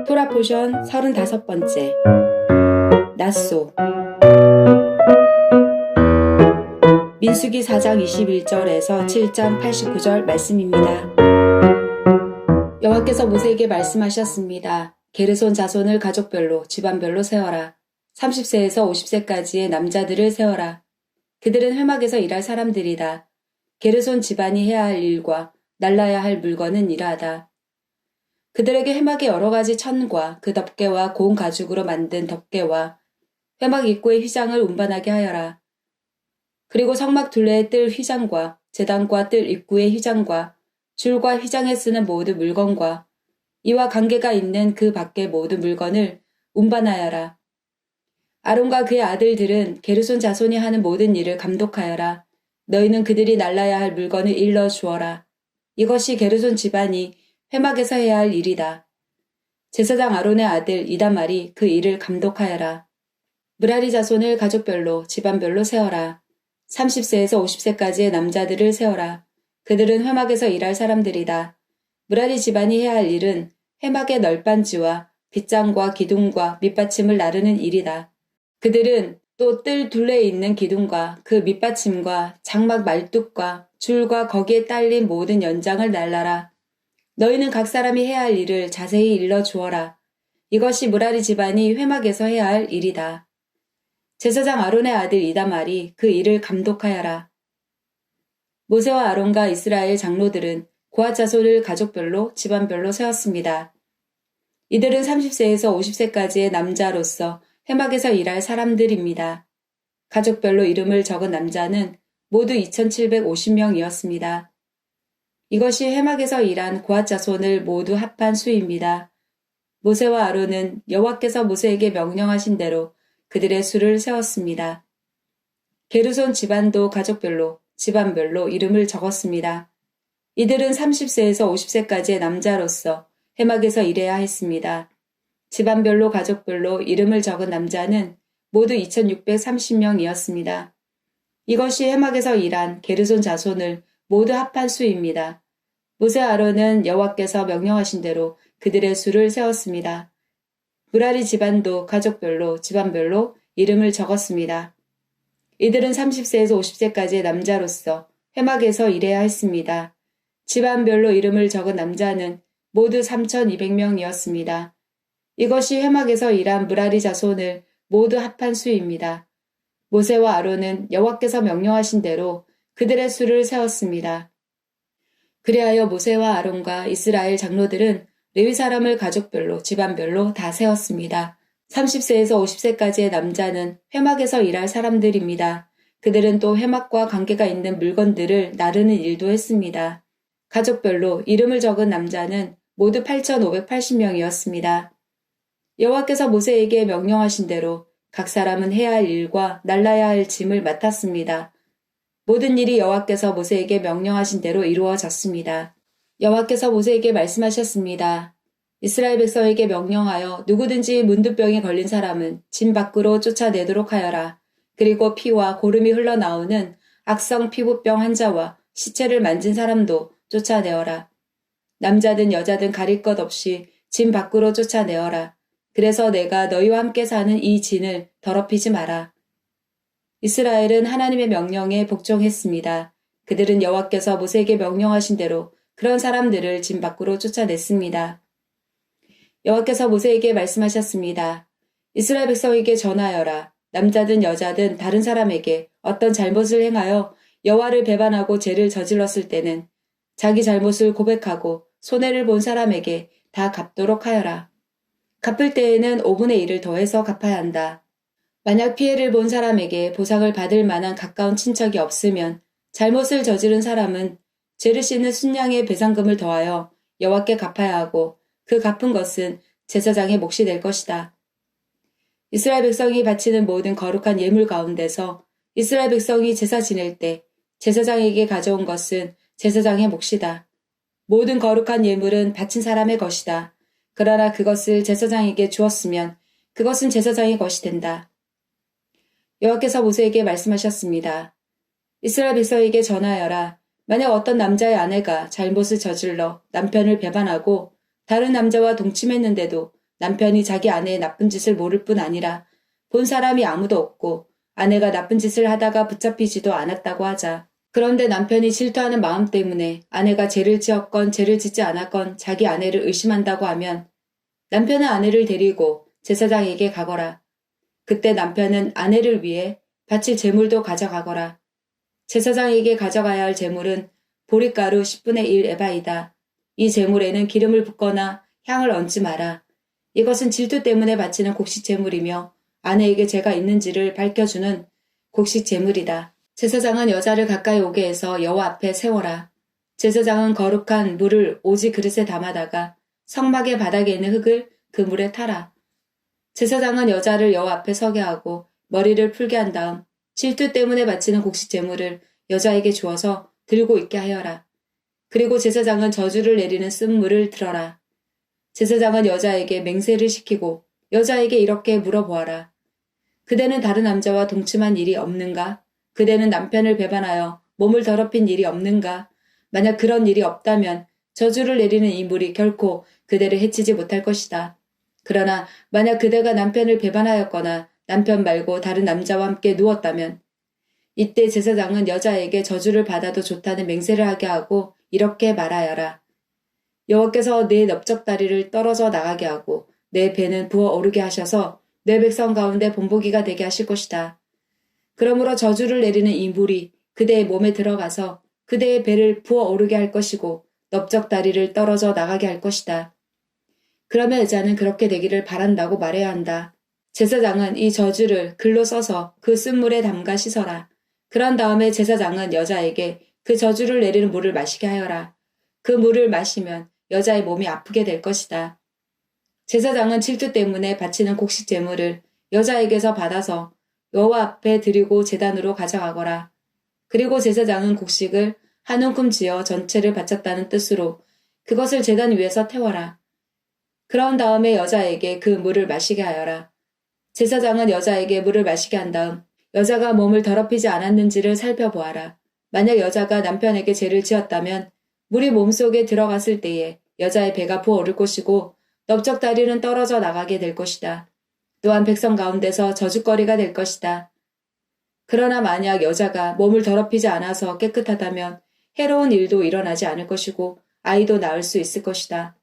토라 포션 35번째 낫소 민수기 4장 21절에서 7장 89절 말씀입니다. 여호와께서 모세에게 말씀하셨습니다. 게르손 자손을 가족별로 집안별로 세워라. 30세에서 50세까지의 남자들을 세워라. 그들은 회막에서 일할 사람들이다. 게르손 집안이 해야 할 일과 날라야 할 물건은 이러하다. 그들에게 회막의 여러 가지 천과 그 덮개와 고운 가죽으로 만든 덮개와 회막 입구의 휘장을 운반하게 하여라. 그리고 성막 둘레의 뜰 휘장과 제단과 뜰 입구의 휘장과 줄과 휘장에 쓰는 모든 물건과 이와 관계가 있는 그 밖의 모든 물건을 운반하여라. 아론과 그의 아들들은 게르손 자손이 하는 모든 일을 감독하여라. 너희는 그들이 날라야 할 물건을 일러 주어라. 이것이 게르손 집안이 회막에서 해야 할 일이다. 제사장 아론의 아들 이다말이 그 일을 감독하여라. 므라리 자손을 가족별로 집안별로 세워라. 30세에서 50세까지의 남자들을 세워라. 그들은 회막에서 일할 사람들이다. 므라리 집안이 해야 할 일은 회막의 널빤지와 빗장과 기둥과 밑받침을 나르는 일이다. 그들은 또 뜰 둘레에 있는 기둥과 그 밑받침과 장막 말뚝과 줄과 거기에 딸린 모든 연장을 날라라. 너희는 각 사람이 해야 할 일을 자세히 일러 주어라. 이것이 므라리 집안이 회막에서 해야 할 일이다. 제사장 아론의 아들 이다말이 그 일을 감독하여라. 모세와 아론과 이스라엘 장로들은 고핫 자손을 가족별로 집안별로 세웠습니다. 이들은 30세에서 50세까지의 남자로서 회막에서 일할 사람들입니다. 가족별로 이름을 적은 남자는 모두 2750명이었습니다. 이것이 회막에서 일한 고핫 자손을 모두 합한 수입니다. 모세와 아론은 여호와께서 모세에게 명령하신 대로 그들의 수를 세웠습니다. 게르손 집안도 가족별로 집안별로 이름을 적었습니다. 이들은 30세에서 50세까지의 남자로서 회막에서 일해야 했습니다. 집안별로 가족별로 이름을 적은 남자는 모두 2630명이었습니다. 이것이 회막에서 일한 게르손 자손을 모두 합한 수입니다. 모세와 아론은 여호와께서 명령하신 대로 그들의 수를 세웠습니다. 므라리 집안도 가족별로 집안별로 이름을 적었습니다. 이들은 30세에서 50세까지의 남자로서 회막에서 일해야 했습니다. 집안별로 이름을 적은 남자는 모두 3200명이었습니다. 이것이 회막에서 일한 므라리 자손을 모두 합한 수입니다. 모세와 아론은 여호와께서 명령하신 대로 그들의 수를 세웠습니다. 그리하여 모세와 아론과 이스라엘 장로들은 레위 사람을 가족별로 집안별로 다 세웠습니다. 30세에서 50세까지의 남자는 회막에서 일할 사람들입니다. 그들은 또 회막과 관계가 있는 물건들을 나르는 일도 했습니다. 가족별로 이름을 적은 남자는 모두 8580명이었습니다. 여호와께서 모세에게 명령하신 대로 각 사람은 해야 할 일과 날라야 할 짐을 맡았습니다. 모든 일이 여호와께서 모세에게 명령하신 대로 이루어졌습니다. 여호와께서 모세에게 말씀하셨습니다. 이스라엘 백성에게 명령하여 누구든지 문두병에 걸린 사람은 진 밖으로 쫓아내도록 하여라. 그리고 피와 고름이 흘러나오는 악성 피부병 환자와 시체를 만진 사람도 쫓아내어라. 남자든 여자든 가릴 것 없이 진 밖으로 쫓아내어라. 그래서 내가 너희와 함께 사는 이 진을 더럽히지 마라. 이스라엘은 하나님의 명령에 복종했습니다. 그들은 여호와께서 모세에게 명령하신 대로 그런 사람들을 진 밖으로 쫓아냈습니다. 여호와께서 모세에게 말씀하셨습니다. 이스라엘 백성에게 전하여라. 남자든 여자든 다른 사람에게 어떤 잘못을 행하여 여호와를 배반하고 죄를 저질렀을 때는 자기 잘못을 고백하고 손해를 본 사람에게 다 갚도록 하여라. 갚을 때에는 5분의 1을 더해서 갚아야 한다. 만약 피해를 본 사람에게 보상을 받을 만한 가까운 친척이 없으면 잘못을 저지른 사람은 죄를 씻는 순양의 배상금을 더하여 여호와께 갚아야 하고 그 갚은 것은 제사장의 몫이 될 것이다. 이스라엘 백성이 바치는 모든 거룩한 예물 가운데서 이스라엘 백성이 제사 지낼 때 제사장에게 가져온 것은 제사장의 몫이다. 모든 거룩한 예물은 바친 사람의 것이다. 그러나 그것을 제사장에게 주었으면 그것은 제사장의 것이 된다. 여호와께서 모세에게 말씀하셨습니다. 이스라엘 백성에게 전하여라. 만약 어떤 남자의 아내가 잘못을 저질러 남편을 배반하고 다른 남자와 동침했는데도 남편이 자기 아내의 나쁜 짓을 모를 뿐 아니라 본 사람이 아무도 없고 아내가 나쁜 짓을 하다가 붙잡히지도 않았다고 하자. 그런데 남편이 질투하는 마음 때문에 아내가 죄를 지었건 죄를 짓지 않았건 자기 아내를 의심한다고 하면 남편은 아내를 데리고 제사장에게 가거라. 그때 남편은 아내를 위해 바칠 제물도 가져가거라. 제사장에게 가져가야 할 제물은 보리가루 10분의 1 에바이다. 이 제물에는 기름을 붓거나 향을 얹지 마라. 이것은 질투 때문에 바치는 곡식 제물이며 아내에게 죄가 있는지를 밝혀주는 곡식 제물이다. 제사장은 여자를 가까이 오게 해서 여호와 앞에 세워라. 제사장은 거룩한 물을 오지 그릇에 담아다가 성막의 바닥에 있는 흙을 그 물에 타라. 제사장은 여자를 여호와 앞에 서게 하고 머리를 풀게 한 다음 질투 때문에 바치는 곡식 제물을 여자에게 주어서 들고 있게 하여라. 그리고 제사장은 저주를 내리는 쓴물을 들어라. 제사장은 여자에게 맹세를 시키고 여자에게 이렇게 물어보아라. 그대는 다른 남자와 동침한 일이 없는가? 그대는 남편을 배반하여 몸을 더럽힌 일이 없는가? 만약 그런 일이 없다면 저주를 내리는 이 물이 결코 그대를 해치지 못할 것이다. 그러나 만약 그대가 남편을 배반하였거나 남편 말고 다른 남자와 함께 누웠다면 이때 제사장은 여자에게 저주를 받아도 좋다는 맹세를 하게 하고 이렇게 말하여라. 여호와께서 내 넓적다리를 떨어져 나가게 하고 내 배는 부어 오르게 하셔서 내 백성 가운데 본보기가 되게 하실 것이다. 그러므로 저주를 내리는 이 물이 그대의 몸에 들어가서 그대의 배를 부어 오르게 할 것이고 넓적다리를 떨어져 나가게 할 것이다. 그러면 여자는 그렇게 되기를 바란다고 말해야 한다. 제사장은 이 저주를 글로 써서 그 쓴물에 담가 씻어라. 그런 다음에 제사장은 여자에게 그 저주를 내리는 물을 마시게 하여라. 그 물을 마시면 여자의 몸이 아프게 될 것이다. 제사장은 질투 때문에 바치는 곡식 제물을 여자에게서 받아서 여호와 앞에 드리고 제단으로 가져가거라. 그리고 제사장은 곡식을 한 움큼 지어 전체를 바쳤다는 뜻으로 그것을 제단 위에서 태워라. 그런 다음에 여자에게 그 물을 마시게 하여라. 제사장은 여자에게 물을 마시게 한 다음 여자가 몸을 더럽히지 않았는지를 살펴보아라. 만약 여자가 남편에게 죄를 지었다면 물이 몸속에 들어갔을 때에 여자의 배가 부어오를 것이고 넓적다리는 떨어져 나가게 될 것이다. 또한 백성 가운데서 저주거리가 될 것이다. 그러나 만약 여자가 몸을 더럽히지 않아서 깨끗하다면 해로운 일도 일어나지 않을 것이고 아이도 낳을 수 있을 것이다.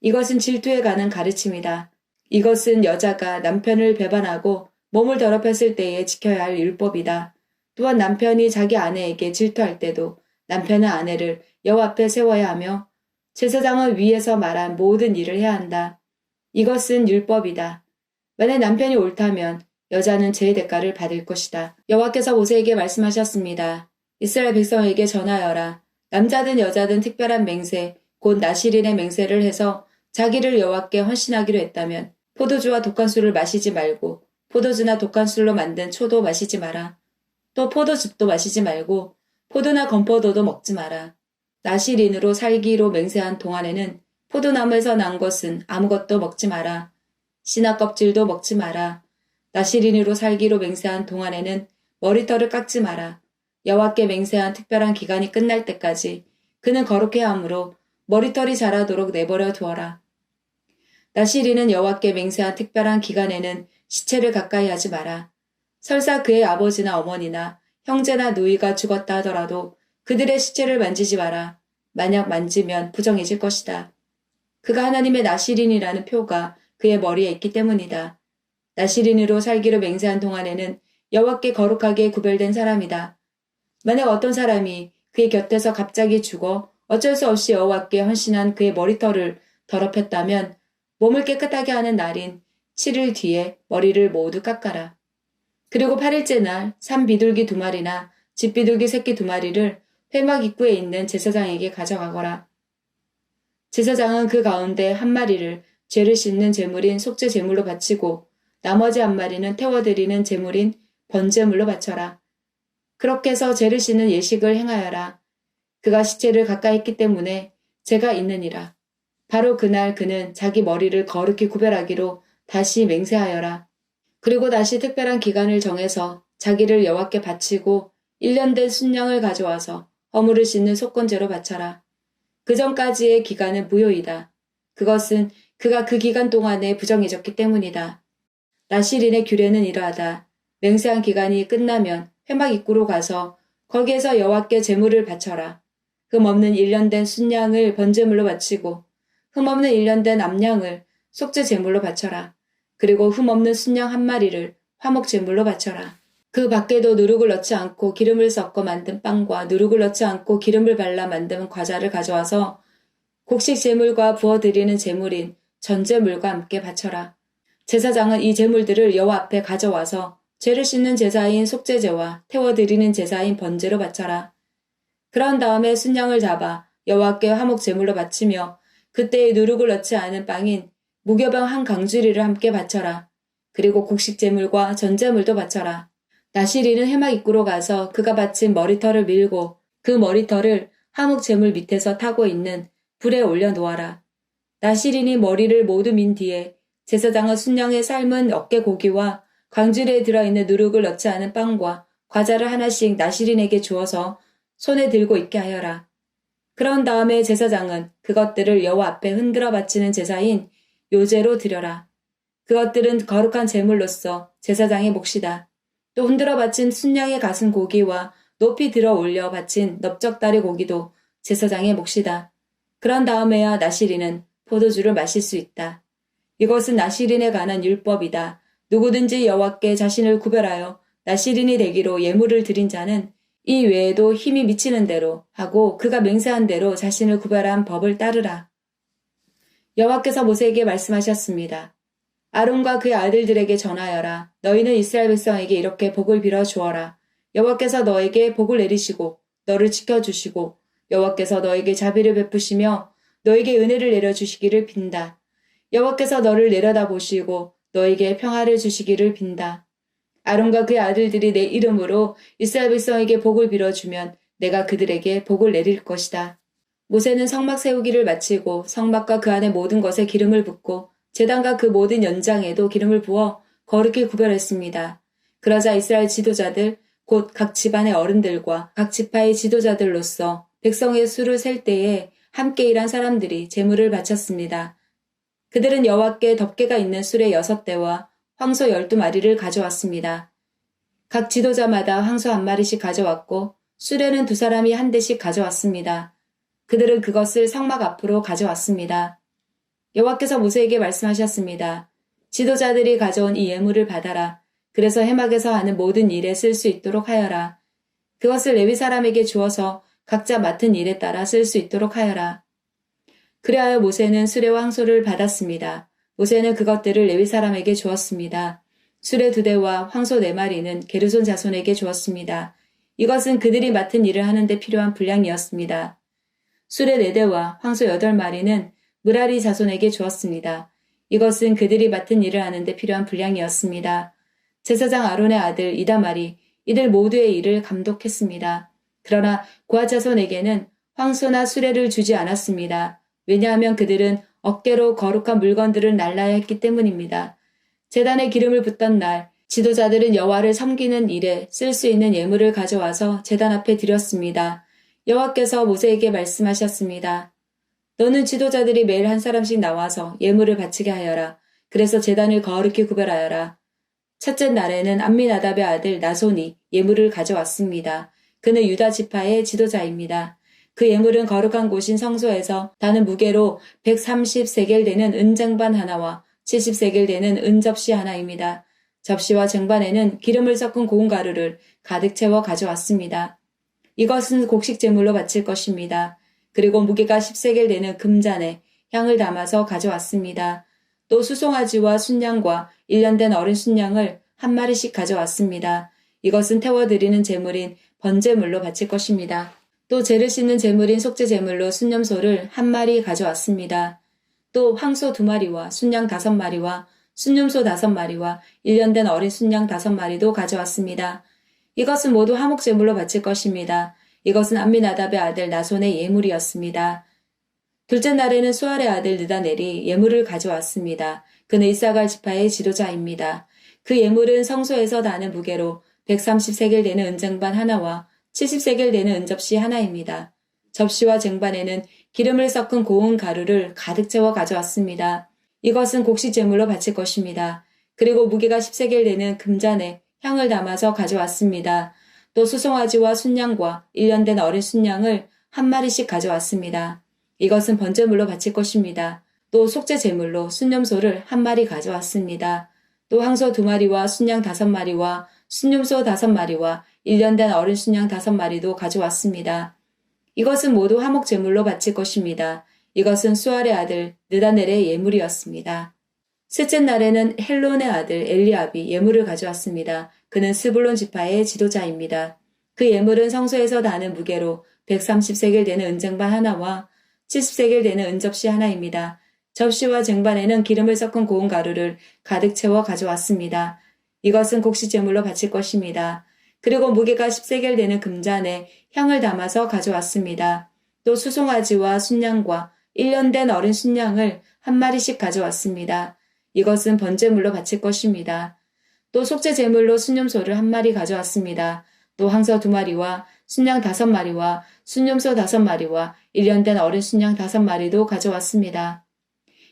이것은 질투에 관한 가르침이다. 이것은 여자가 남편을 배반하고 몸을 더럽혔을 때에 지켜야 할 율법이다. 또한 남편이 자기 아내에게 질투할 때도 남편은 아내를 여호와 앞에 세워야 하며 제사장은 위에서 말한 모든 일을 해야 한다. 이것은 율법이다. 만약 남편이 옳다면 여자는 죄의 대가를 받을 것이다. 여호와께서 모세에게 말씀하셨습니다. 이스라엘 백성에게 전하여라. 남자든 여자든 특별한 맹세, 곧 나실인의 맹세를 해서 자기를 여호와께 헌신하기로 했다면 포도주와 독한술을 마시지 말고 포도주나 독한술로 만든 초도 마시지 마라. 또 포도즙도 마시지 말고 포도나 건포도도 먹지 마라. 나실인으로 살기로 맹세한 동안에는 포도나무에서 난 것은 아무것도 먹지 마라. 신화 껍질도 먹지 마라. 나실인으로 살기로 맹세한 동안에는 머리털을 깎지 마라. 여호와께 맹세한 특별한 기간이 끝날 때까지 그는 거룩해야 하므로 머리털이 자라도록 내버려 두어라. 나실인은 여호와께 맹세한 특별한 기간에는 시체를 가까이 하지 마라. 설사 그의 아버지나 어머니나 형제나 누이가 죽었다 하더라도 그들의 시체를 만지지 마라. 만약 만지면 부정해질 것이다. 그가 하나님의 나실인이라는 표가 그의 머리에 있기 때문이다. 나실인으로 살기로 맹세한 동안에는 여호와께 거룩하게 구별된 사람이다. 만약 어떤 사람이 그의 곁에서 갑자기 죽어 어쩔 수 없이 여호와께 헌신한 그의 머리털을 더럽혔다면 몸을 깨끗하게 하는 날인 7일 뒤에 머리를 모두 깎아라. 그리고 8일째 날 산 비둘기 2마리나 집 비둘기 새끼 2마리를 회막 입구에 있는 제사장에게 가져가거라. 제사장은 그 가운데 1마리를 죄를 씻는 제물인 속죄 제물로 바치고 나머지 1마리는 태워드리는 제물인 번제물로 바쳐라. 그렇게 해서 죄를 씻는 예식을 행하여라. 그가 시체를 가까이 했기 때문에 죄가 있느니라. 바로 그날 그는 자기 머리를 거룩히 구별하기로 다시 맹세하여라. 그리고 다시 특별한 기간을 정해서 자기를 여호와께 바치고 1년 된 순양을 가져와서 허물을 씻는 속건제로 바쳐라. 그 전까지의 기간은 무효이다. 그것은 그가 그 기간 동안에 부정해졌기 때문이다. 나실인의 규례는 이러하다. 맹세한 기간이 끝나면 회막 입구로 가서 거기에서 여호와께 제물을 바쳐라. 흠없는 1년 된 순양을 번제물로 바치고 흠없는 1년 된 암양을 속죄 제물로 바쳐라. 그리고 흠없는 순양 한 마리를 화목 제물로 바쳐라. 그 밖에도 누룩을 넣지 않고 기름을 섞어 만든 빵과 누룩을 넣지 않고 기름을 발라 만든 과자를 가져와서 곡식 제물과 부어드리는 제물인 전제물과 함께 바쳐라. 제사장은 이 제물들을 여호와 앞에 가져와서 죄를 씻는 제사인 속죄제와 태워드리는 제사인 번제로 바쳐라. 그런 다음에 순양을 잡아 여호와께 화목 제물로 바치며 그때에 누룩을 넣지 않은 빵인 무교병 한 강주리를 함께 바쳐라. 그리고 곡식 제물과 전제물도 바쳐라. 나실인은 회막 입구로 가서 그가 바친 머리털을 밀고 그 머리털을 화목 제물 밑에서 타고 있는 불에 올려 놓아라. 나실인이 머리를 모두 민 뒤에 제사장은 순양의 삶은 어깨 고기와 광주리에 들어있는 누룩을 넣지 않은 빵과 과자를 하나씩 나실인에게 주어서 손에 들고 있게 하여라. 그런 다음에 제사장은 그것들을 여호와 앞에 흔들어 바치는 제사인 요제로 드려라. 그것들은 거룩한 제물로서 제사장의 몫이다. 또 흔들어 바친 순양의 가슴 고기와 높이 들어 올려 바친 넓적다리 고기도 제사장의 몫이다. 그런 다음에야 나실인은 포도주를 마실 수 있다. 이것은 나실인에 관한 율법이다. 누구든지 여호와께 자신을 구별하여 나실인이 되기로 예물을 드린 자는 이 외에도 힘이 미치는 대로 하고 그가 맹세한 대로 자신을 구별한 법을 따르라. 여호와께서 모세에게 말씀하셨습니다. 아론과 그의 아들들에게 전하여라. 너희는 이스라엘 백성에게 이렇게 복을 빌어 주어라. 여호와께서 너에게 복을 내리시고 너를 지켜주시고 여호와께서 너에게 자비를 베푸시며 너에게 은혜를 내려주시기를 빈다. 여호와께서 너를 내려다보시고 너에게 평화를 주시기를 빈다. 아론과 그의 아들들이 내 이름으로 이스라엘 백성에게 복을 빌어주면 내가 그들에게 복을 내릴 것이다. 모세는 성막 세우기를 마치고 성막과 그 안의 모든 것에 기름을 붓고 제단과 그 모든 연장에도 기름을 부어 거룩히 구별했습니다. 그러자 이스라엘 지도자들 곧 각 집안의 어른들과 각 지파의 지도자들로서 백성의 수를 셀 때에 함께 일한 사람들이 제물을 바쳤습니다. 그들은 여호와께 덮개가 있는 수레 6대와 황소 12마리를 가져왔습니다. 각 지도자마다 황소 1마리씩 가져왔고 수레는 2사람이 1대씩 가져왔습니다. 그들은 그것을 성막 앞으로 가져왔습니다. 여호와께서 모세에게 말씀하셨습니다. 지도자들이 가져온 이 예물을 받아라. 그래서 회막에서 하는 모든 일에 쓸 수 있도록 하여라. 그것을 레위 사람에게 주어서 각자 맡은 일에 따라 쓸 수 있도록 하여라. 그리하여 모세는 수레와 황소를 받았습니다. 모세는 그것들을 레위 사람에게 주었습니다. 수레 2대와 황소 4마리는 게르손 자손에게 주었습니다. 이것은 그들이 맡은 일을 하는데 필요한 분량이었습니다. 수레 4대와 황소 8마리는 무라리 자손에게 주었습니다. 이것은 그들이 맡은 일을 하는데 필요한 분량이었습니다. 제사장 아론의 아들 이다말이 이들 모두의 일을 감독했습니다. 그러나 고핫 자손에게는 황소나 수레를 주지 않았습니다. 왜냐하면 그들은 어깨로 거룩한 물건들을 날라야 했기 때문입니다. 제단에 기름을 붓던 날 지도자들은 여호와를 섬기는 일에 쓸 수 있는 예물을 가져와서 제단 앞에 드렸습니다. 여호와께서 모세에게 말씀하셨습니다. 너는 지도자들이 매일 한 사람씩 나와서 예물을 바치게 하여라. 그래서 제단을 거룩히 구별하여라. 첫째 날에는 암미나답의 아들 나손이 예물을 가져왔습니다. 그는 유다 지파의 지도자입니다. 그 예물은 거룩한 곳인 성소에서 다는 무게로 130세겔 되는 은쟁반 하나와 70세겔 되는 은접시 하나입니다. 접시와 쟁반에는 기름을 섞은 고운 가루를 가득 채워 가져왔습니다. 이것은 곡식 제물로 바칠 것입니다. 그리고 무게가 10세겔 되는 금잔에 향을 담아서 가져왔습니다. 또 수송아지와 순양과 1년 된 어린 순양을 1마리씩 가져왔습니다. 이것은 태워드리는 제물인 번제물로 바칠 것입니다. 또 죄를 씻는 제물인 속죄 제물로 순념소를 1마리 가져왔습니다. 또 황소 2마리와 순양 5마리와 순념소 5마리와 1년 된 어린 순양 5마리도 가져왔습니다. 이것은 모두 화목 제물로 바칠 것입니다. 이것은 암미나답의 아들 나손의 예물이었습니다. 둘째 날에는 수알의 아들 느다넬이 예물을 가져왔습니다. 그는 이사갈 지파의 지도자입니다. 그 예물은 성소에서 다는 무게로 130세겔 되는 은쟁반 하나와 70세겔 되는 은접시 하나입니다. 접시와 쟁반에는 기름을 섞은 고운 가루를 가득 채워 가져왔습니다. 이것은 곡식제물로 바칠 것입니다. 그리고 무게가 10세겔 되는 금잔에 향을 담아서 가져왔습니다. 또 수송아지와 순양과 1년 된 어린 순양을 한 마리씩 가져왔습니다. 이것은 번제물로 바칠 것입니다. 또 속죄제물로 순염소를 한 마리 가져왔습니다. 또 황소 2마리와 순양 5마리와 순염소 5마리와 1년 된 어린 순양 5마리도 가져왔습니다. 이것은 모두 화목제물로 바칠 것입니다. 이것은 수알의 아들 느다넬의 예물이었습니다. 셋째 날에는 헬론의 아들 엘리압이 예물을 가져왔습니다. 그는 스불론 지파의 지도자입니다. 그 예물은 성소에서 다는 무게로 130세겔 되는 은쟁반 하나와 70세겔 되는 은접시 하나입니다. 접시와 쟁반에는 기름을 섞은 고운 가루를 가득 채워 가져왔습니다. 이것은 곡식제물로 바칠 것입니다. 그리고 무게가 10세겔 되는 금잔에 향을 담아서 가져왔습니다. 또 수송아지와 순양과 1년 된 어린 순양을 한 마리씩 가져왔습니다. 이것은 번제물로 바칠 것입니다. 또 속죄제물로 순염소를 한 마리 가져왔습니다. 또 황소 2마리와 순양 5마리와 순염소 5마리와 1년 된 어린 순양 5마리도 가져왔습니다.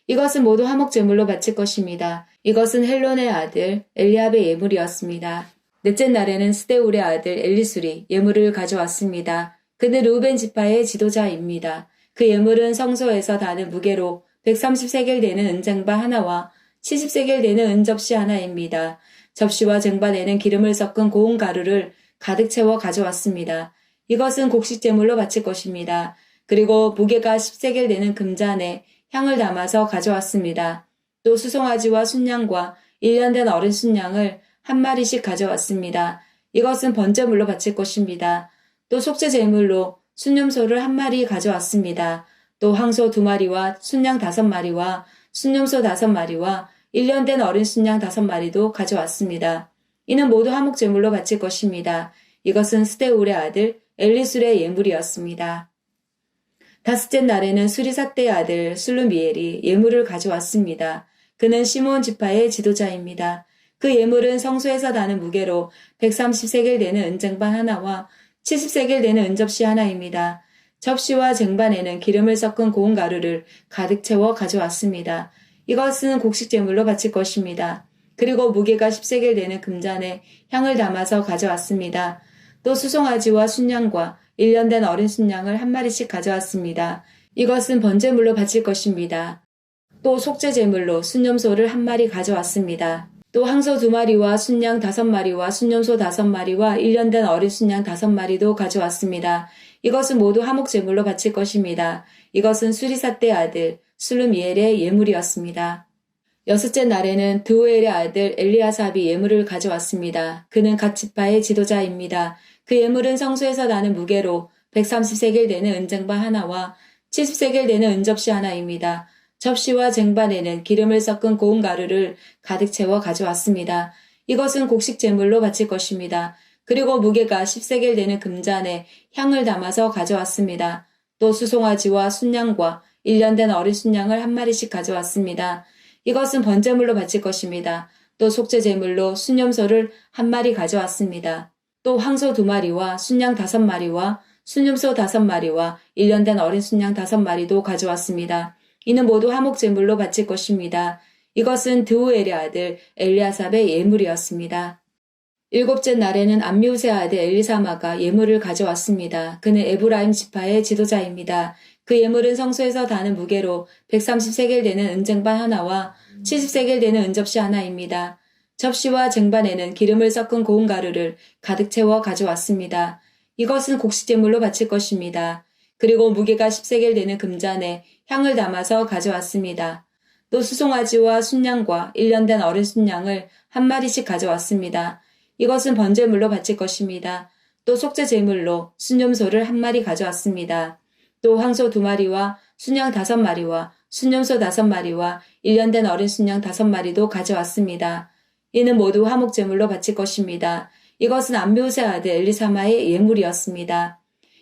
이것은 모두 화목제물로 바칠 것입니다. 이것은 헬론의 아들 엘리압의 예물이었습니다. 넷째 날에는 스데울의 아들 엘리술이 예물을 가져왔습니다. 그는 르우벤 지파의 지도자입니다. 그 예물은 성소에서 다는 무게로 130세겔 되는 은쟁반 하나와 70세겔 되는 은접시 하나입니다. 접시와 쟁반에는 기름을 섞은 고운 가루를 가득 채워 가져왔습니다. 이것은 곡식제물로 바칠 것입니다. 그리고 무게가 10세겔 되는 금잔에 향을 담아서 가져왔습니다. 또 수송아지와 순양과 1년 된 어린 순양을 한 마리씩 가져왔습니다. 이것은 번제물로 바칠 것입니다. 또 속죄제물로 순염소를 한 마리 가져왔습니다. 또 황소 2마리와 순양 5마리와 순염소 5마리와 1년 된 어린 순양 5마리도 가져왔습니다. 이는 모두 화목제물로 바칠 것입니다. 이것은 스데울의 아들 엘리술의 예물이었습니다. 다섯째 날에는 수리삭대의 아들 술루미엘이 예물을 가져왔습니다. 그는 시므온 지파의 지도자입니다. 그 예물은 성소에서 다는 무게로 130세겔 되는 은쟁반 하나와 70세겔 되는 은접시 하나입니다. 접시와 쟁반에는 기름을 섞은 고운 가루를 가득 채워 가져왔습니다. 이것은 곡식제물로 바칠 것입니다. 그리고 무게가 10세겔 되는 금잔에 향을 담아서 가져왔습니다. 또 수송아지와 순양과 1년 된 어린 순양을 한 마리씩 가져왔습니다. 이것은 번제물로 바칠 것입니다. 또 속죄제물로 순염소를 한 마리 가져왔습니다. 또 황소 2마리와 순양 5마리와 순염소 5마리와 1년 된 어린 순양 5마리도 가져왔습니다. 이것은 모두 화목제물로 바칠 것입니다. 이것은 수리삿대의 아들 술루미엘의 예물이었습니다. 여섯째 날에는 드우엘의 아들 엘리아삽이 예물을 가져왔습니다. 그는 각 지파의 지도자입니다. 그 예물은 성소에서 나는 무게로 130세겔 되는 은쟁반 하나와 70세겔 되는 은접시 하나입니다. 접시와 쟁반에는 기름을 섞은 고운 가루를 가득 채워 가져왔습니다. 이것은 곡식제물로 바칠 것입니다. 그리고 무게가 10세겔 되는 금잔에 향을 담아서 가져왔습니다. 또 수송아지와 순양과 1년 된 어린 순양을 한 마리씩 가져왔습니다. 이것은 번제물로 바칠 것입니다. 또 속죄제물로 순염소를 한 마리 가져왔습니다. 또 황소 2마리와 순양 5마리와 순염소 5마리와 1년 된 어린 순양 5마리도 가져왔습니다. 이는 모두 화목제물로 바칠 것입니다. 이것은 드우엘의 아들 엘리아삽의 예물이었습니다. 일곱째 날에는 암미우스의 아들 엘리사마가 예물을 가져왔습니다. 그는 에브라임 지파의 지도자입니다. 그 예물은 성소에서 다는 무게로 130세겔 되는 은쟁반 하나와 70세겔 되는 은접시 하나입니다. 접시와 쟁반에는 기름을 섞은 고운 가루를 가득 채워 가져왔습니다. 이것은 곡식제물로 바칠 것입니다. 그리고 무게가 10세겔 되는 금잔에 향을 담아서 가져왔습니다. 또 수송아지와 순양과 1년 된 어린 순양을 한 마리씩 가져왔습니다. 이것은 번제물로 바칠 것입니다. 또 속죄제물로 순염소를 한 마리 가져왔습니다. 또 황소 2마리와 순양 5마리와 순염소 5마리와 1년 된 어린 순양 5마리도 가져왔습니다. 이는 모두 화목제물로 바칠 것입니다. 이것은 암미우스의 아들 엘리사마의 예물이었습니다.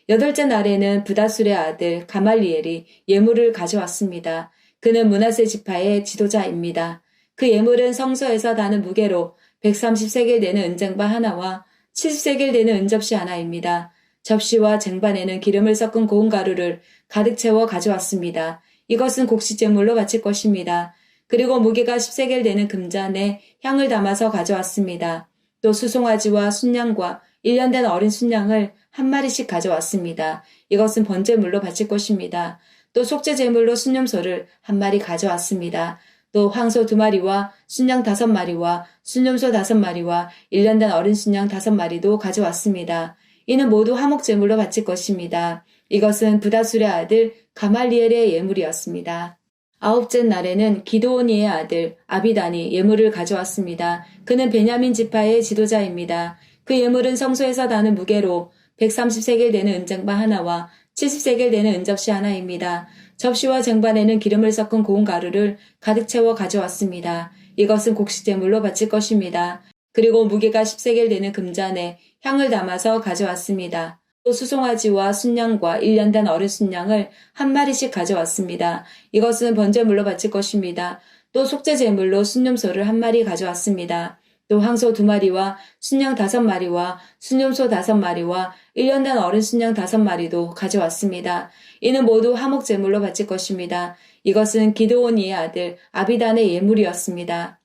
여덟째 날에는 브다술의 아들 가말리엘이 예물을 가져왔습니다. 그는 므낫세 지파의 지도자입니다. 그 예물은 성소에서 다는 무게로 130세겔 되는 은쟁반 하나와 70세겔 되는 은접시 하나입니다. 접시와 쟁반에는 기름을 섞은 고운 가루를 가득 채워 가져왔습니다. 이것은 곡식제물로 바칠 것입니다. 그리고 무게가 10세겔 되는 금잔에 향을 담아서 가져왔습니다. 또 수송아지와 순양과 1년 된 어린 순양을 한 마리씩 가져왔습니다. 이것은 번제물로 바칠 것입니다. 또 속죄 제물로 순념소를 한 마리 가져왔습니다. 또 황소 2마리와 순양 5마리와 순념소 5마리와 1년 된 어린 순양 5마리도 가져왔습니다. 이는 모두 화목 제물로 바칠 것입니다. 이것은 부다술의 아들 가말리엘의 예물이었습니다. 아홉째 날에는 기드오니의 아들 아비단이 예물을 가져왔습니다. 그는 베냐민 지파의 지도자입니다. 그 예물은 성소에서 다는 무게로 130세겔 되는 은쟁반 하나와 70세겔 되는 은접시 하나입니다. 접시와 쟁반에는 기름을 섞은 고운 가루를 가득 채워 가져왔습니다. 이것은 곡식제물로 바칠 것입니다. 그리고 무게가 10세겔 되는 금잔에 향을 담아서 가져왔습니다. 또 수송아지와 순양과 1년 된 어린 순양을 한 마리씩 가져왔습니다. 이것은 번제물로 바칠 것입니다. 또 속죄 제물로 순념소를 한 마리 가져왔습니다. 또 황소 2마리와 순양 5마리와 순념소 5마리와 1년 된 어린 순양 5마리도 가져왔습니다. 이는 모두 화목 제물로 바칠 것입니다. 이것은 기드오니의 아들 아비단의 예물이었습니다.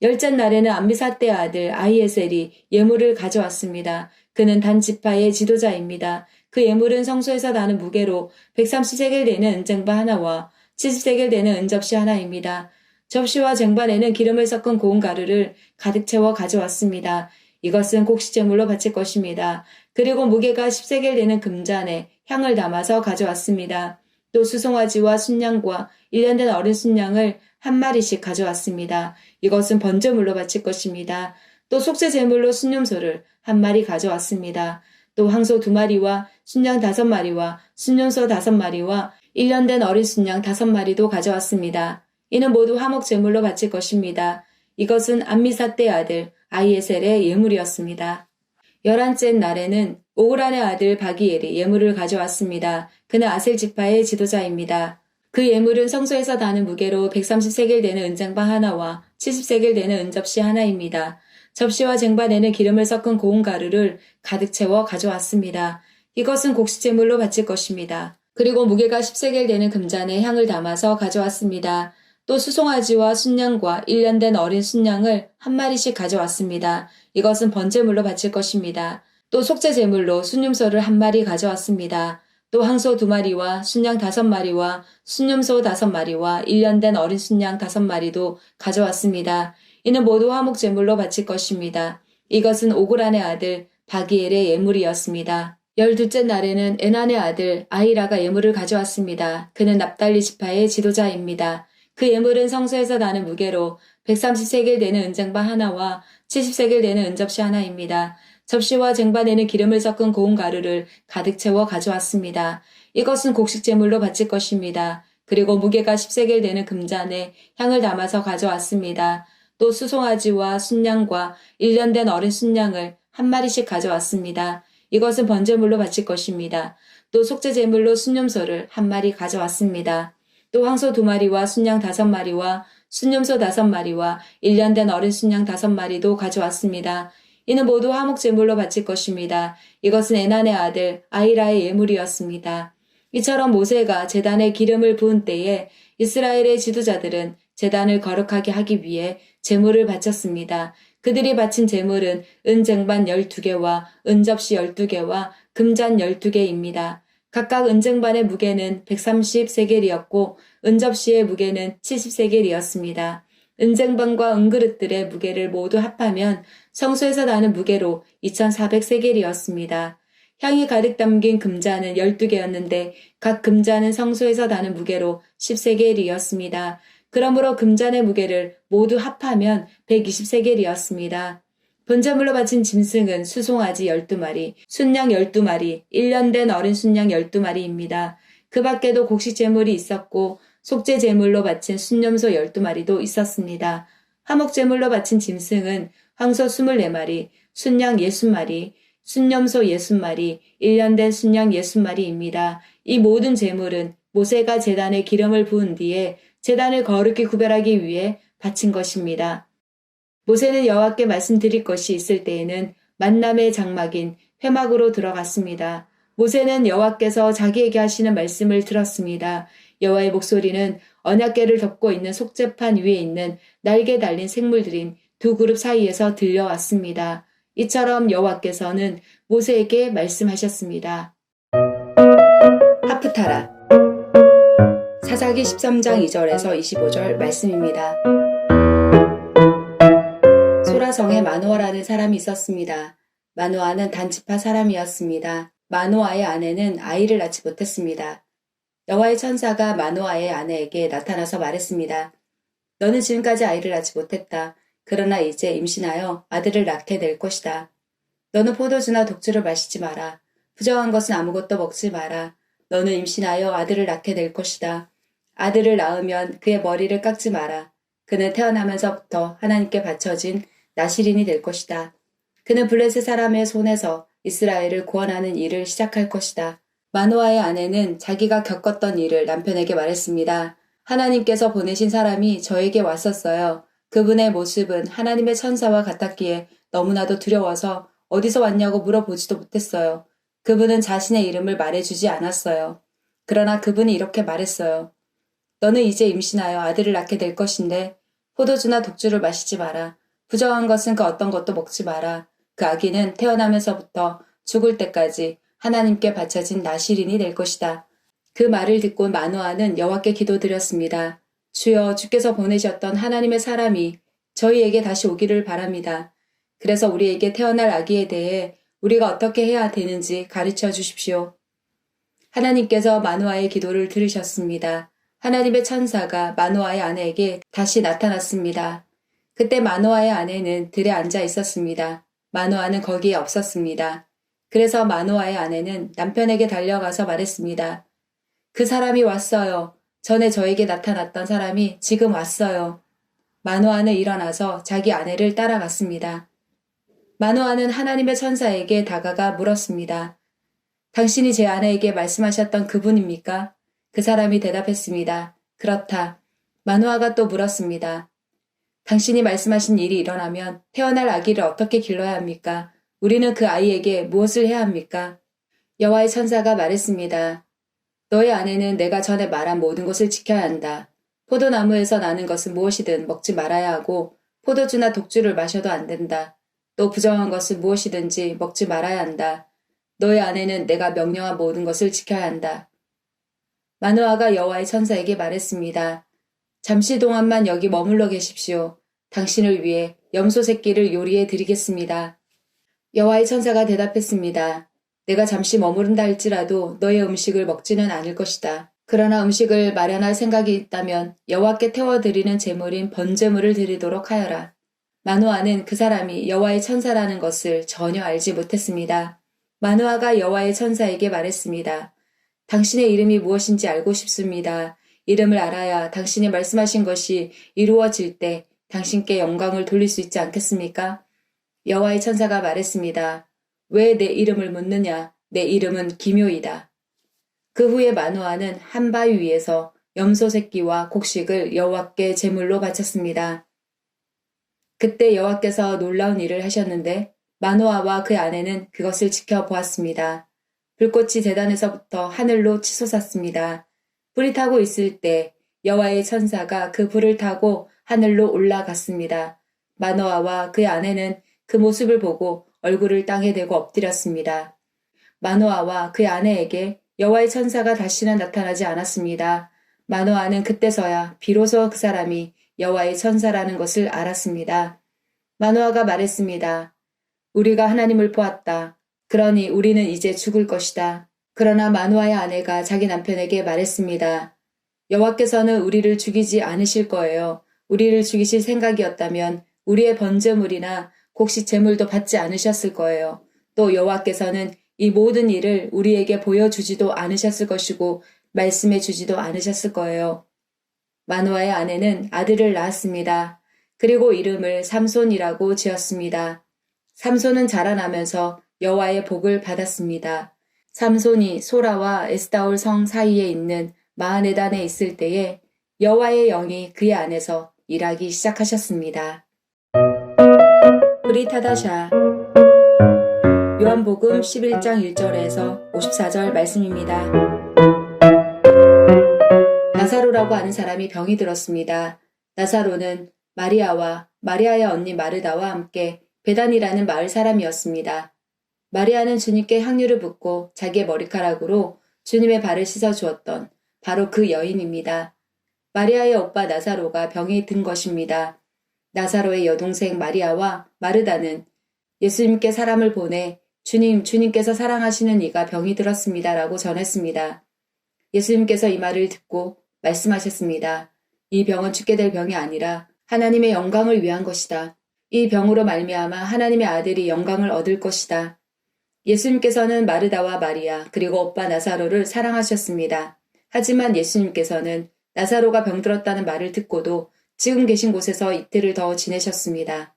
열째 날에는 암미사떼의 아들 아히에셀이 예물을 가져왔습니다. 그는 단 지파의 지도자입니다. 그 예물은 성소에서 나는 무게로 130세겔 되는 은쟁반 하나와 70세겔 되는 은접시 하나입니다. 접시와 쟁반에는 기름을 섞은 고운 가루를 가득 채워 가져왔습니다. 이것은 곡식제물로 바칠 것입니다. 그리고 무게가 10세겔 되는 금잔에 향을 담아서 가져왔습니다. 또 수송아지와 순양과 1년 된 어린 순양을 한 마리씩 가져왔습니다. 이것은 번제물로 바칠 것입니다. 또 속죄 제물로 순념소를 한 마리 가져왔습니다. 또 황소 2마리와 순양 5마리와 순념소 5마리와 1년 된 어린 순양 5마리도 가져왔습니다. 이는 모두 화목 제물로 바칠 것입니다. 이것은 암미사떼의 아들 아히에셀의 예물이었습니다. 11째 날에는 오그란의 아들 바기엘이 예물을 가져왔습니다. 그는 아셀 지파의 지도자입니다. 그 예물은 성소에서 다는 무게로 130세겔 되는 은쟁반 하나와 70세겔 되는 은접시 하나입니다. 접시와 쟁반에는 기름을 섞은 고운 가루를 가득 채워 가져왔습니다. 이것은 곡식제물로 바칠 것입니다. 그리고 무게가 10세겔 되는 금잔에 향을 담아서 가져왔습니다. 또 수송아지와 순양과 1년 된 어린 순양을 한 마리씩 가져왔습니다. 이것은 번제물로 바칠 것입니다. 또 속죄 제물로 순념소를 한 마리 가져왔습니다. 또 황소 2마리와 순양 5마리와 순념소 5마리와 1년 된 어린 순양 5마리도 가져왔습니다. 이는 모두 화목 제물로 바칠 것입니다. 이것은 오그란의 아들 바기엘의 예물이었습니다. 12째 날에는 에난의 아들 아히라가 예물을 가져왔습니다. 그는 납달리 지파의 지도자입니다. 그 예물은 성소에서 나는 무게로 130세겔 되는 은쟁반 하나와 70세겔 되는 은접시 하나입니다. 접시와 쟁반에는 기름을 섞은 고운 가루를 가득 채워 가져왔습니다. 이것은 곡식제물로 바칠 것입니다. 그리고 무게가 10세겔 되는 금잔에 향을 담아서 가져왔습니다. 또 수송아지와 순양과 1년 된 어린 순양을 한 마리씩 가져왔습니다. 이것은 번제물로 바칠 것입니다. 또 속죄 제물로 순념소를 한 마리 가져왔습니다. 또 황소 2마리와 순양 5마리와 순념소 5마리와 1년 된 어린 순양 5마리도 가져왔습니다. 이는 모두 화목 제물로 바칠 것입니다. 이것은 에난의 아들 아히라의 예물이었습니다. 이처럼 모세가 제단에 기름을 부은 때에 이스라엘의 지도자들은 제단을 거룩하게 하기 위해 제물을 바쳤습니다. 그들이 바친 제물은 은쟁반 12개와 은접시 12개와 금잔 12개입니다. 각각 은쟁반의 무게는 130세겔이었고 은접시의 무게는 70세겔이었습니다. 은쟁반과 은그릇들의 무게를 모두 합하면 성소에서 나는 무게로 2400세겔이었습니다. 향이 가득 담긴 금잔은 12개였는데 각 금잔은 성소에서 나는 무게로 10세겔이었습니다. 그러므로 금잔의 무게를 모두 합하면 120세겔이었습니다. 번제물로 바친 짐승은 수송아지 12마리, 순양 12마리, 1년 된 어린 순양 12마리입니다. 그 밖에도 곡식제물이 있었고 속죄 제물로 바친 순념소 12마리도 있었습니다. 화목제물로 바친 짐승은 황소 24마리, 순양 60마리, 순념소 60마리, 1년 된 순양 60마리입니다. 이 모든 제물은 모세가 제단에 기름을 부은 뒤에 제단을 거룩히 구별하기 위해 바친 것입니다. 모세는 여호와께 말씀드릴 것이 있을 때에는 만남의 장막인 회막으로 들어갔습니다. 모세는 여호와께서 자기에게 하시는 말씀을 들었습니다. 여호와의 목소리는 언약궤를 덮고 있는 속죄판 위에 있는 날개 달린 생물들인 두 그룹 사이에서 들려왔습니다. 이처럼 여호와께서는 모세에게 말씀하셨습니다. 하프타라. 사사기 13장 2절에서 25절 말씀입니다. 소라성에 마노아라는 사람이 있었습니다. 마노아는 단지파 사람이었습니다. 마노아의 아내는 아이를 낳지 못했습니다. 여호와의 천사가 마노아의 아내에게 나타나서 말했습니다. 너는 지금까지 아이를 낳지 못했다. 그러나 이제 임신하여 아들을 낳게 될 것이다. 너는 포도주나 독주를 마시지 마라. 부정한 것은 아무것도 먹지 마라. 너는 임신하여 아들을 낳게 될 것이다. 아들을 낳으면 그의 머리를 깎지 마라. 그는 태어나면서부터 하나님께 바쳐진 나실인이 될 것이다. 그는 블레셋 사람의 손에서 이스라엘을 구원하는 일을 시작할 것이다. 마노아의 아내는 자기가 겪었던 일을 남편에게 말했습니다. 하나님께서 보내신 사람이 저에게 왔었어요. 그분의 모습은 하나님의 천사와 같았기에 너무나도 두려워서 어디서 왔냐고 물어보지도 못했어요. 그분은 자신의 이름을 말해주지 않았어요. 그러나 그분이 이렇게 말했어요. 너는 이제 임신하여 아들을 낳게 될 것인데 포도주나 독주를 마시지 마라. 부정한 것은 그 어떤 것도 먹지 마라. 그 아기는 태어나면서부터 죽을 때까지 하나님께 바쳐진 나실인이 될 것이다. 그 말을 듣고 마노아는 여호와께 기도드렸습니다. 주여, 주께서 보내셨던 하나님의 사람이 저희에게 다시 오기를 바랍니다. 그래서 우리에게 태어날 아기에 대해 우리가 어떻게 해야 되는지 가르쳐 주십시오. 하나님께서 마노아의 기도를 들으셨습니다. 하나님의 천사가 마노아의 아내에게 다시 나타났습니다. 그때 마노아의 아내는 들에 앉아 있었습니다. 마노아는 거기에 없었습니다. 그래서 마노아의 아내는 남편에게 달려가서 말했습니다. 그 사람이 왔어요. 전에 저에게 나타났던 사람이 지금 왔어요. 마노아는 일어나서 자기 아내를 따라갔습니다. 마노아는 하나님의 천사에게 다가가 물었습니다. 당신이 제 아내에게 말씀하셨던 그분입니까? 그 사람이 대답했습니다. 그렇다. 마노아가 또 물었습니다. 당신이 말씀하신 일이 일어나면 태어날 아기를 어떻게 길러야 합니까? 우리는 그 아이에게 무엇을 해야 합니까? 여호와의 천사가 말했습니다. 너의 아내는 내가 전에 말한 모든 것을 지켜야 한다. 포도나무에서 나는 것은 무엇이든 먹지 말아야 하고 포도주나 독주를 마셔도 안 된다. 또 부정한 것은 무엇이든지 먹지 말아야 한다. 너의 아내는 내가 명령한 모든 것을 지켜야 한다. 마노아가 여호와의 천사에게 말했습니다. 잠시 동안만 여기 머물러 계십시오. 당신을 위해 염소 새끼를 요리해 드리겠습니다. 여호와의 천사가 대답했습니다. 내가 잠시 머무른다 할지라도 너의 음식을 먹지는 않을 것이다. 그러나 음식을 마련할 생각이 있다면 여호와께 태워드리는 제물인 번제물을 드리도록 하여라. 마노아는 그 사람이 여호와의 천사라는 것을 전혀 알지 못했습니다. 마노아가 여호와의 천사에게 말했습니다. 당신의 이름이 무엇인지 알고 싶습니다. 이름을 알아야 당신이 말씀하신 것이 이루어질 때 당신께 영광을 돌릴 수 있지 않겠습니까? 여호와의 천사가 말했습니다. 왜 내 이름을 묻느냐? 내 이름은 기묘이다. 그 후에 마노아는 한 바위 위에서 염소 새끼와 곡식을 여호와께 제물로 바쳤습니다. 그때 여호와께서 놀라운 일을 하셨는데 마노아와 그 아내는 그것을 지켜보았습니다. 불꽃이 제단에서부터 하늘로 치솟았습니다. 불이 타고 있을 때 여호와의 천사가 그 불을 타고 하늘로 올라갔습니다. 마노아와 그의 아내는 그 모습을 보고 얼굴을 땅에 대고 엎드렸습니다. 마노아와 그의 아내에게 여호와의 천사가 다시는 나타나지 않았습니다. 마노아는 그때서야 비로소 그 사람이 여호와의 천사라는 것을 알았습니다. 마노아가 말했습니다. 우리가 하나님을 보았다. 그러니 우리는 이제 죽을 것이다. 그러나 마노아의 아내가 자기 남편에게 말했습니다. 여호와께서는 우리를 죽이지 않으실 거예요. 우리를 죽이실 생각이었다면 우리의 번제물이나 곡식 제물도 받지 않으셨을 거예요. 또 여호와께서는 이 모든 일을 우리에게 보여주지도 않으셨을 것이고 말씀해 주지도 않으셨을 거예요. 마노아의 아내는 아들을 낳았습니다. 그리고 이름을 삼손이라고 지었습니다. 삼손은 자라나면서 여호와의 복을 받았습니다. 삼손이 소라와 에스다올 성 사이에 있는 마하네단에 있을 때에 여호와의 영이 그의 안에서 일하기 시작하셨습니다. 브리타다샤 요한복음 11장 1절에서 54절 말씀입니다. 나사로라고 하는 사람이 병이 들었습니다. 나사로는 마리아와 마리아의 언니 마르다와 함께 베단이라는 마을 사람이었습니다. 마리아는 주님께 향유를 붓고 자기의 머리카락으로 주님의 발을 씻어 주었던 바로 그 여인입니다. 마리아의 오빠 나사로가 병이 든 것입니다. 나사로의 여동생 마리아와 마르다는 예수님께 사람을 보내 주님께서 사랑하시는 이가 병이 들었습니다. 라고 전했습니다. 예수님께서 이 말을 듣고 말씀하셨습니다. 이 병은 죽게 될 병이 아니라 하나님의 영광을 위한 것이다. 이 병으로 말미암아 하나님의 아들이 영광을 얻을 것이다. 예수님께서는 마르다와 마리아 그리고 오빠 나사로를 사랑하셨습니다. 하지만 예수님께서는 나사로가 병들었다는 말을 듣고도 지금 계신 곳에서 이틀을 더 지내셨습니다.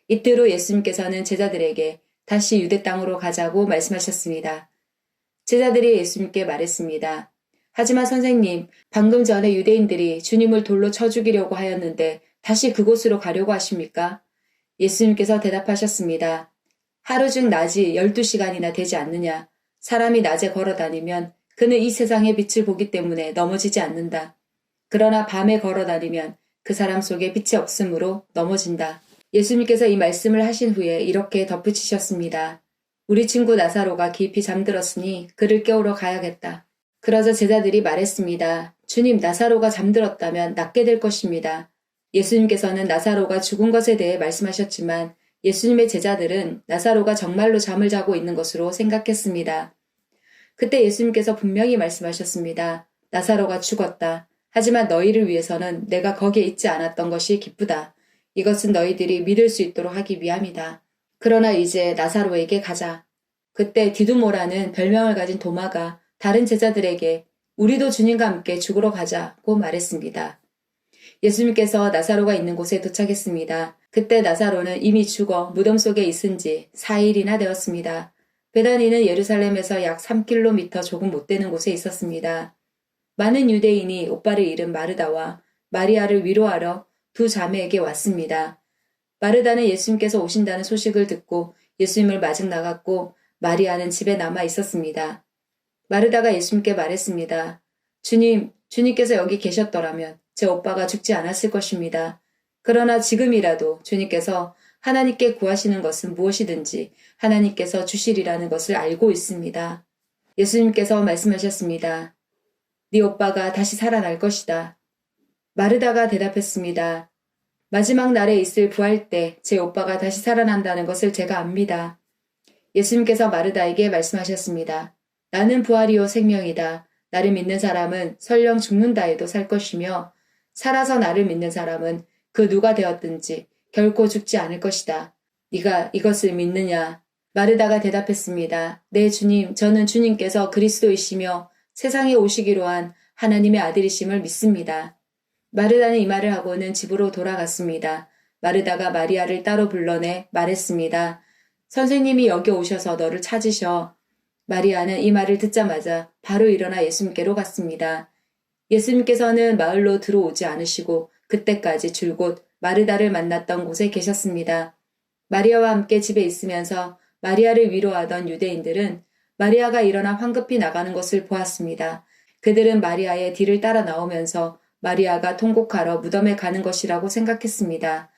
이틀 후 예수님께서는 제자들에게 다시 유대 땅으로 가자고 말씀하셨습니다. 제자들이 예수님께 말했습니다. 하지만 선생님, 방금 전에 유대인들이 주님을 돌로 쳐 죽이려고 하였는데 다시 그곳으로 가려고 하십니까? 예수님께서 대답하셨습니다. 하루 중 낮이 12시간이나 되지 않느냐? 사람이 낮에 걸어 다니면 그는 이 세상의 빛을 보기 때문에 넘어지지 않는다. 그러나 밤에 걸어 다니면 그 사람 속에 빛이 없으므로 넘어진다. 예수님께서 이 말씀을 하신 후에 이렇게 덧붙이셨습니다. 우리 친구 나사로가 깊이 잠들었으니 그를 깨우러 가야겠다. 그러자 제자들이 말했습니다. 주님, 나사로가 잠들었다면 낫게 될 것입니다. 예수님께서는 나사로가 죽은 것에 대해 말씀하셨지만 예수님의 제자들은 나사로가 정말로 잠을 자고 있는 것으로 생각했습니다. 그때 예수님께서 분명히 말씀하셨습니다. 나사로가 죽었다. 하지만 너희를 위해서는 내가 거기에 있지 않았던 것이 기쁘다. 이것은 너희들이 믿을 수 있도록 하기 위함이다. 그러나 이제 나사로에게 가자. 그때 디두모라는 별명을 가진 도마가 다른 제자들에게 우리도 주님과 함께 죽으러 가자고 말했습니다. 예수님께서 나사로가 있는 곳에 도착했습니다. 그때 나사로는 이미 죽어 무덤 속에 있은 지 4일이나 되었습니다. 베다니는 예루살렘에서 약 3km 조금 못 되는 곳에 있었습니다. 많은 유대인이 오빠를 잃은 마르다와 마리아를 위로하러 두 자매에게 왔습니다. 마르다는 예수님께서 오신다는 소식을 듣고 예수님을 마중 나갔고 마리아는 집에 남아 있었습니다. 마르다가 예수님께 말했습니다. 주님께서 여기 계셨더라면 제 오빠가 죽지 않았을 것입니다. 그러나 지금이라도 주님께서 하나님께 구하시는 것은 무엇이든지 하나님께서 주시리라는 것을 알고 있습니다. 예수님께서 말씀하셨습니다. 네 오빠가 다시 살아날 것이다. 마르다가 대답했습니다. 마지막 날에 있을 부활 때 제 오빠가 다시 살아난다는 것을 제가 압니다. 예수님께서 마르다에게 말씀하셨습니다. 나는 부활이요 생명이다. 나를 믿는 사람은 설령 죽는다 해도 살 것이며 살아서 나를 믿는 사람은 그 누가 되었든지 결코 죽지 않을 것이다. 네가 이것을 믿느냐? 마르다가 대답했습니다. 네 주님, 저는 주님께서 그리스도이시며 세상에 오시기로 한 하나님의 아들이심을 믿습니다. 마르다는 이 말을 하고는 집으로 돌아갔습니다. 마르다가 마리아를 따로 불러내 말했습니다. 선생님이 여기 오셔서 너를 찾으셔. 마리아는 이 말을 듣자마자 바로 일어나 예수님께로 갔습니다. 예수님께서는 마을로 들어오지 않으시고 그때까지 줄곧 마르다를 만났던 곳에 계셨습니다. 마리아와 함께 집에 있으면서 마리아를 위로하던 유대인들은 마리아가 일어나 황급히 나가는 것을 보았습니다. 그들은 마리아의 뒤를 따라 나오면서 마리아가 통곡하러 무덤에 가는 것이라고 생각했습니다.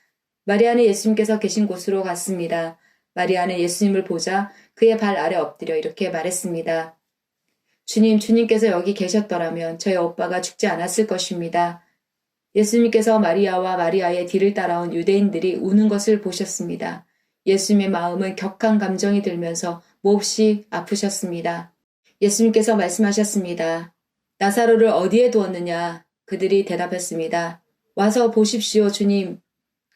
마리아는 예수님께서 계신 곳으로 갔습니다. 마리아는 예수님을 보자 그의 발 아래 엎드려 이렇게 말했습니다. 주님께서 여기 계셨더라면 저의 오빠가 죽지 않았을 것입니다. 예수님께서 마리아와 마리아의 뒤를 따라온 유대인들이 우는 것을 보셨습니다. 예수님의 마음은 격한 감정이 들면서 몹시 아프셨습니다. 예수님께서 말씀하셨습니다. 나사로를 어디에 두었느냐? 그들이 대답했습니다. 와서 보십시오, 주님.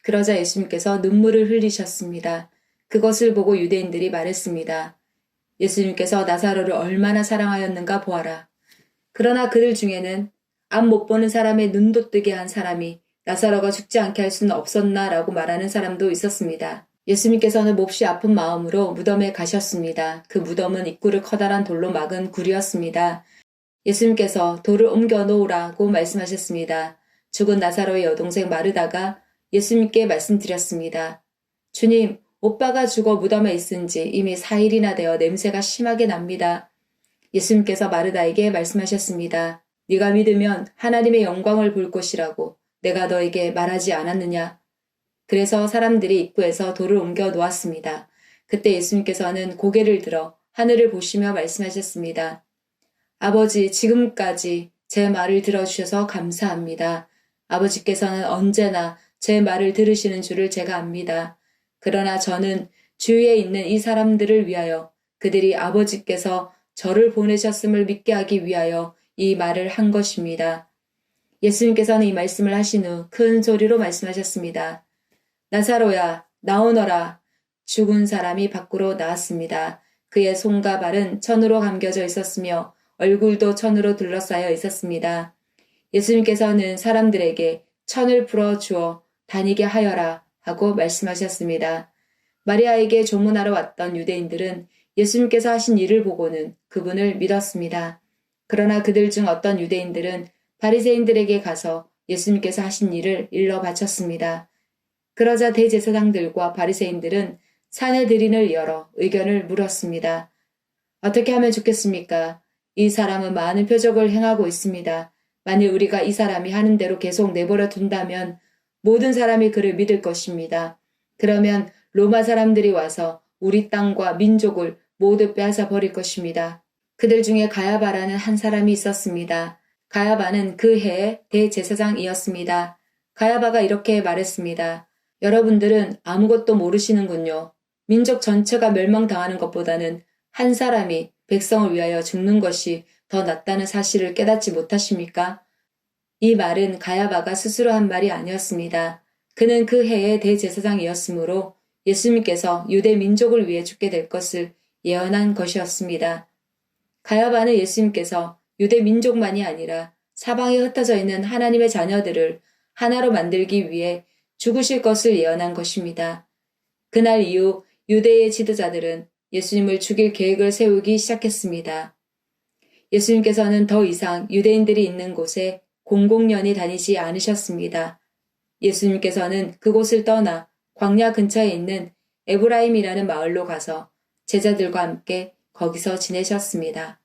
그러자 예수님께서 눈물을 흘리셨습니다. 그것을 보고 유대인들이 말했습니다. 예수님께서 나사로를 얼마나 사랑하였는가 보아라. 그러나 그들 중에는 앞 못 보는 사람의 눈도 뜨게 한 사람이 나사로가 죽지 않게 할 수는 없었나라고 말하는 사람도 있었습니다. 예수님께서는 몹시 아픈 마음으로 무덤에 가셨습니다. 그 무덤은 입구를 커다란 돌로 막은 굴이었습니다. 예수님께서 돌을 옮겨 놓으라고 말씀하셨습니다. 죽은 나사로의 여동생 마르다가 예수님께 말씀드렸습니다. 주님, 오빠가 죽어 무덤에 있은 지 이미 4일이나 되어 냄새가 심하게 납니다. 예수님께서 마르다에게 말씀하셨습니다. 네가 믿으면 하나님의 영광을 볼 것이라고 내가 너에게 말하지 않았느냐? 그래서 사람들이 입구에서 돌을 옮겨 놓았습니다. 그때 예수님께서는 고개를 들어 하늘을 보시며 말씀하셨습니다. 아버지, 지금까지 제 말을 들어주셔서 감사합니다. 아버지께서는 언제나 제 말을 들으시는 줄을 제가 압니다. 그러나 저는 주위에 있는 이 사람들을 위하여 그들이 아버지께서 저를 보내셨음을 믿게 하기 위하여 이 말을 한 것입니다. 예수님께서는 이 말씀을 하신 후 큰 소리로 말씀하셨습니다. 나사로야, 나오너라. 죽은 사람이 밖으로 나왔습니다. 그의 손과 발은 천으로 감겨져 있었으며 얼굴도 천으로 둘러싸여 있었습니다. 예수님께서는 사람들에게 천을 풀어주어 다니게 하여라 하고 말씀하셨습니다. 마리아에게 조문하러 왔던 유대인들은 예수님께서 하신 일을 보고는 그분을 믿었습니다. 그러나 그들 중 어떤 유대인들은 바리새인들에게 가서 예수님께서 하신 일을 일러 바쳤습니다. 그러자 대제사장들과 바리새인들은 사내들인을 열어 의견을 물었습니다. 어떻게 하면 좋겠습니까? 이 사람은 많은 표적을 행하고 있습니다. 만일 우리가 이 사람이 하는 대로 계속 내버려 둔다면 모든 사람이 그를 믿을 것입니다. 그러면 로마 사람들이 와서 우리 땅과 민족을 모두 빼앗아 버릴 것입니다. 그들 중에 가야바라는 한 사람이 있었습니다. 가야바는 그 해의 대제사장이었습니다. 가야바가 이렇게 말했습니다. 여러분들은 아무것도 모르시는군요. 민족 전체가 멸망당하는 것보다는 한 사람이 백성을 위하여 죽는 것이 더 낫다는 사실을 깨닫지 못하십니까? 이 말은 가야바가 스스로 한 말이 아니었습니다. 그는 그 해의 대제사장이었으므로 예수님께서 유대 민족을 위해 죽게 될 것을 예언한 것이었습니다. 가야바는 예수님께서 유대 민족만이 아니라 사방에 흩어져 있는 하나님의 자녀들을 하나로 만들기 위해 죽으실 것을 예언한 것입니다. 그날 이후 유대의 지도자들은 예수님을 죽일 계획을 세우기 시작했습니다. 예수님께서는 더 이상 유대인들이 있는 곳에 공공연히 다니지 않으셨습니다. 예수님께서는 그곳을 떠나 광야 근처에 있는 에브라임이라는 마을로 가서 제자들과 함께 거기서 지내셨습니다.